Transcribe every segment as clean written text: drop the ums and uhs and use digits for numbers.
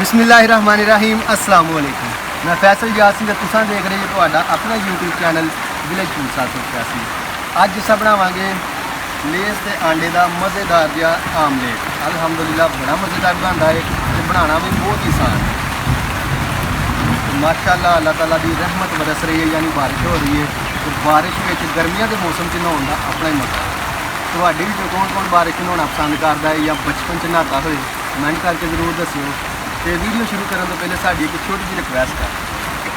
बिस्मिल्लाहिर्रहमानिर्रहीम अस्सलाम वालेकुम। मैं फैसल यासीन ते तुसां देख रहे हो अपना यूट्यूब चैनल विलेज फूड 781। अज अस बनावांगे लेस ते आंडे का मज़ेदार जिहा आमलेट। अल्हम्दुलिल्लाह बड़ा मज़ेदार बनता है ते बनाना भी बहुत ही आसान है। माशाअल्लाह अल्लाह ताला की रहमत बरस रही है, यानी बारिश हो रही है। तो बारिश में गर्मियों के मौसम च नहाने का अपना ही मजा है। ਤੁਹਾਡੇ ਵਿੱਚੋਂ कौन बारिश नहाना पसंद करता है या बचपन च नहाता होए कमेंट करके जरूर दस्सिओ। तो वीडियो शुरू करने तो पहले साड़ी एक छोटी जी रिक्वेस्ट है,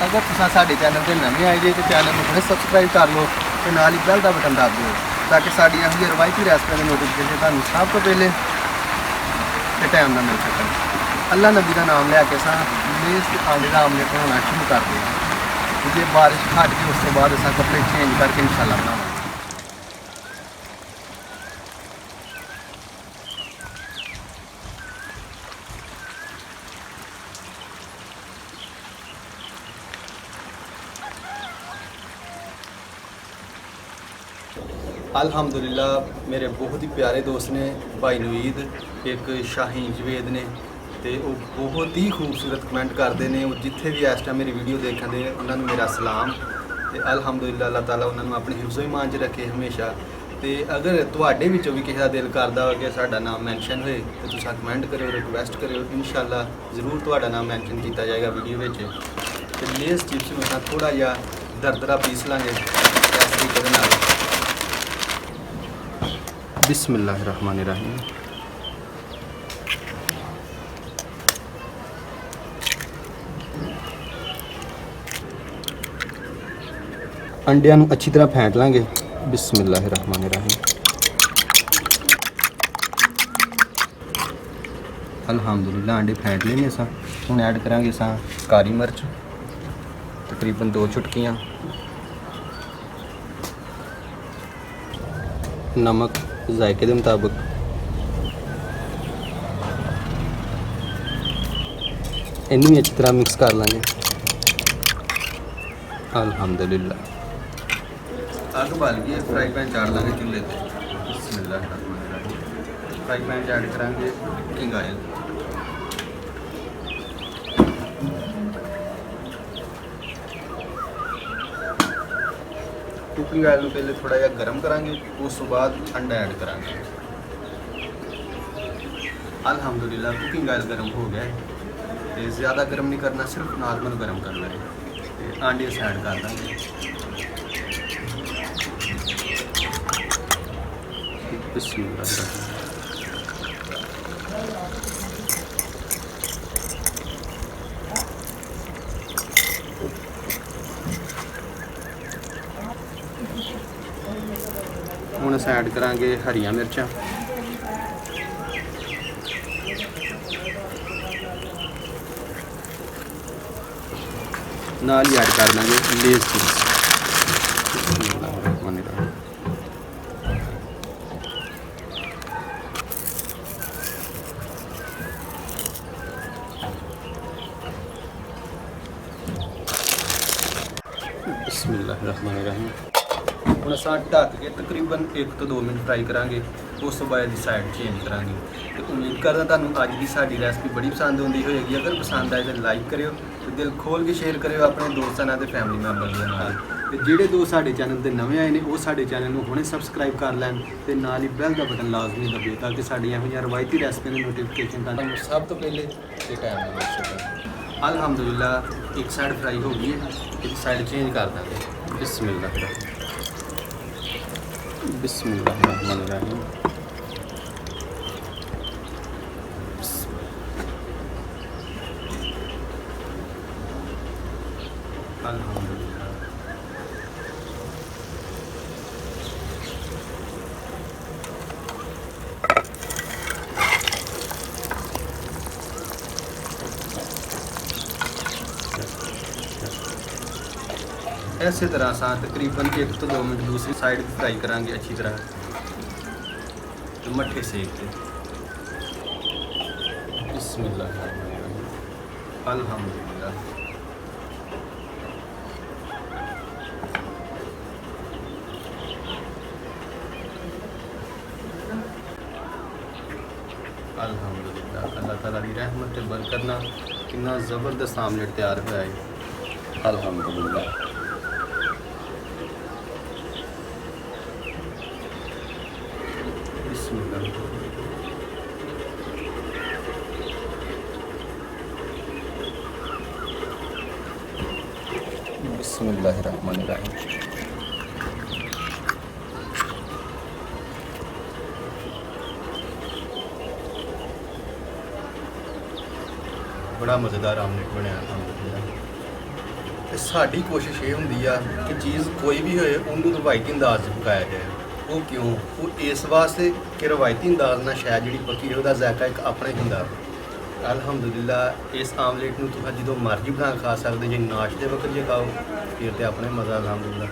अगर तुम साढ़े चैनल पर नवे आए जे तो चैनल को हुणे सब्सक्राइब कर लो तो नाल ही बैल का बटन दब दो, ताकि साड़ियाँ ही रवायती रेसिपियां के नोटिफिकेशन तुहानूं सब तो पहले ते टाइम ना मिल सकन। अल्लाह नबी का नाम लैके असां लेस ते आंडे का आमलेट बनाना शुरू करते हैं। जे बारिश हट के उस तो बाद असां कपड़े चेंज करके इंशाल्लाह बनावांगे। अल्हम्दुलिल्लाह मेरे बहुत ही प्यारे दोस्त ने भाई नवीद, एक शाहीन जवेद ने, तो वो बहुत ही खूबसूरत कमेंट करते हैं। जिथे भी इस टाइम मेरी वीडियो देखते हैं उन्होंने मेरा सलाम। तो अल्हम्दुलिल्लाह अल्लाह ताला उन्होंने अपने हिफ्ज़ो ईमान च रखे हमेशा। तो अगर तुहाडे विचों भी किसी का दिल करता हो कि साडा नाम मैंशन होए तो तुसीं कमेंट करो, रिक्वेस्ट करो, इंशाअल्लाह ज़रूर तुहाडा नाम मैंशन किया जाएगा वीडियो में। तो लेस चिप्स में थोड़ा जिहा दरदरा पीस लाँगे इस तरीके दे नाल। बिस्मिल्लाहिर्रहमानिर्रहीम। अंडियां नूं अच्छी तरह फेंट लांगे। बिस्मिल्लाहिर्रहमानिर्रहीम। अल्हम्दुलिल्लाह अंडे फेंट लेने असां। हुण ऐड करांगे असां काली मिर्च तकरीबन 2 चुटकियां, नमक जायके के मुताबिक, इनू भी अच्छी तरह मिक्स कर लेंगे। अल्हम्दुलिल्लाह अग बल गई, फ्राई पैन चाड़ लेंगे चूल्हे पर। बिस्मिल्लाहिर्रहमानिर्रहीम। फ्राई पैन ऐड करांगे कुकिंग ऑयल। कुकिंग ऑयल में पहले थोड़ा जिहा गर्म करांगे, उस तो बाद अंडा ऐड करांगे। अल्हम्दुलिल्लाह कुकिंग ऑयल गर्म हो गया है। ज़्यादा गर्म नहीं करना, सिर्फ नॉर्मल गर्म करना है। आंडे अस ऐड कर देंगे। बिस्मिल्लाह। हुण अस ऐड करांगे हरियां मिर्चां, नाल ही ऐड कर देंगे लेस चिप्स। बिस्मिल्लाहिर्रहमानिर्रहीम। हुण असां ढक के तकरीबन 1 तो 2 मिनट फ्राई करांगे, उस तो बाद साइड चेंज करांगे। तो उम्मीद करदा तुहानूं अज दी साडी रेसिपी बड़ी पसंद आउंदी होएगी। अगर पसंद आए तो लाइक करियो, तो दिल खोल के शेयर करियो अपने दोस्तां नाल ते फैमिली मैंबर दे नाल। ते जिहड़े दोस्त साडे चैनल ते नवे आए ने वो साडे चैनल नूं हुणे सबसक्राइब कर लैण ते नाल ही बैल दा बटन लाजमी दबियो, ताकि साडीआं इहो जिहियां रवायती रेसिपियां दी नोटिफिकेशन तुहानूं सब तो पहले ते टाइम नाल मिल सके। अल्हम्दुलिल्लाह एक साइड फ्राई हो गई है, एक साइड चेंज कर देंगे। बिस्मिल्लाह। बिस्मिल्लाहिर्रहमानिर्रहीम। अल्हम्दुलिल्लाह। इसी तरह असां तकरीबन 1 तो 2 मिनट दूसरी साइड फ्राई करांगे अच्छी तरह, तो मट्ठे सेक के। बिस्मिल्लाहिर्रहमानिर्रहीम। अल्हम्दुलिल्लाह। अल्हम्दुलिल्लाह अल्लाह ताला की रहमत बरकत ना ਕਿੰਨਾ ਜ਼ਬਰਦਸਤ ਆਮਲੇਟ ਤਿਆਰ ਹੋਇਆ ਹੈ। अल्हम्दुलिल्लाह। बिस्मिल्लाह। बिस्मिल्लाहिर्रहमानिर्रहीम। बड़ा मज़ेदार आमलेट बनया अल्हम्दुलिल्लाह। ਤੇ ਸਾਡੀ ਕੋਸ਼ਿਸ਼ ਇਹ ਹੁੰਦੀ ਆ ਕਿ ਚੀਜ਼ ਕੋਈ ਵੀ ਹੋਏ ਉਹਨੂੰ ਰਵਾਇਤੀ ਅੰਦਾਜ਼ 'ਚ ਪਕਾਇਆ ਜਾਏ। ਉਹ ਕਿਉਂ? ਉਹ ਇਸ ਵਾਸਤੇ ਕਿ ਰਵਾਇਤੀ ਅੰਦਾਜ਼ ਨਾਲ ਸ਼ਾਇਦ ਜਿਹੜੀ ਪੱਕੀ ਉਹਦਾ ਜ਼ਾਇਕਾ ਇੱਕ ਆਪਣਾ ਹੀ ਹੁੰਦਾ। ਅਲਹਮਦੁਲਿਲਾ ਇਸ ਆਮਲੇਟ ਨੂੰ ਤੁਸੀਂ ਜਦੋਂ ਮਰਜ਼ੀ ਬਣਾ ਖਾ ਸਕਦੇ ਜੇ ਨਾਸ਼ਤੇ ਵਕਤ ਜੇ ਖਾਓ ਫਿਰ ਤੇ ਆਪਣੇ ਮਜ਼ਾ ਅਲਹਮਦੁਲਿਲਾ।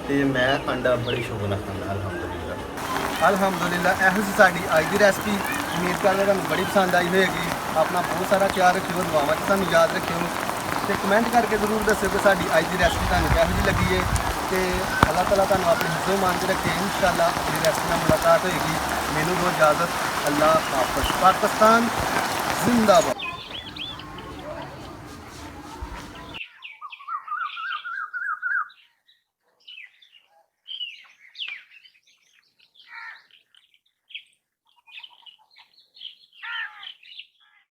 ਤੇ ਮੈਂ ਅੰਡਾ ਬੜੇ ਸ਼ੌਕ ਨਾਲ ਖਾਂਦਾ ਅਲਹਮਦੁਲਿਲਾ। ਅਲਹਮਦੁਲਿਲਾ ਇਹੋ ਜਿਹੀ ਸਾਡੀ ਅੱਜ ਦੀ ਰੈਸਪੀ ਉਮੀਦ ਕਰਦਾ ਤੁਹਾਨੂੰ ਬੜੀ ਪਸੰਦ ਆਈ ਹੋਏਗੀ। ਆਪਣਾ ਬਹੁਤ ਸਾਰਾ ਖਿਆਲ ਰੱਖਿਓ, ਦੁਆਵਾਂ 'ਚ ਸਾਨੂੰ ਯਾਦ ਰੱਖਿਓ ਤੇ ਕਮੈਂਟ ਕਰਕੇ ਜ਼ਰੂਰ ਦੱਸਿਓ ਕਿ ਸਾਡੀ ਅੱਜ ਦੀ ਰੈਸਪੀ ਤੁਹਾਨੂੰ ਕਿਹੋ ਜਿਹੀ ਲੱਗੀ ਹੈ। ਤੇ ਅੱਲਾਹ ਤਾਲਾ ਤੁਹਾਨੂੰ ਆਪਣੇ ਹਿੱਸੇ ਮਾਨ ਕੇ ਰੱਖੇ। ਇਨਸ਼ਾਅੱਲਾ ਅਗਲੀ ਰੈਸਪੀ ਨਾਲ ਮੁਲਾਕਾਤ ਹੋਏਗੀ। ਮੈਨੂੰ ਦਿਓ ਇਜਾਜ਼ਤ। ਅੱਲਾਹ ਹਾਫਿਜ਼। ਪਾਕਿਸਤਾਨ ਜ਼ਿੰਦਾਬਾਦ।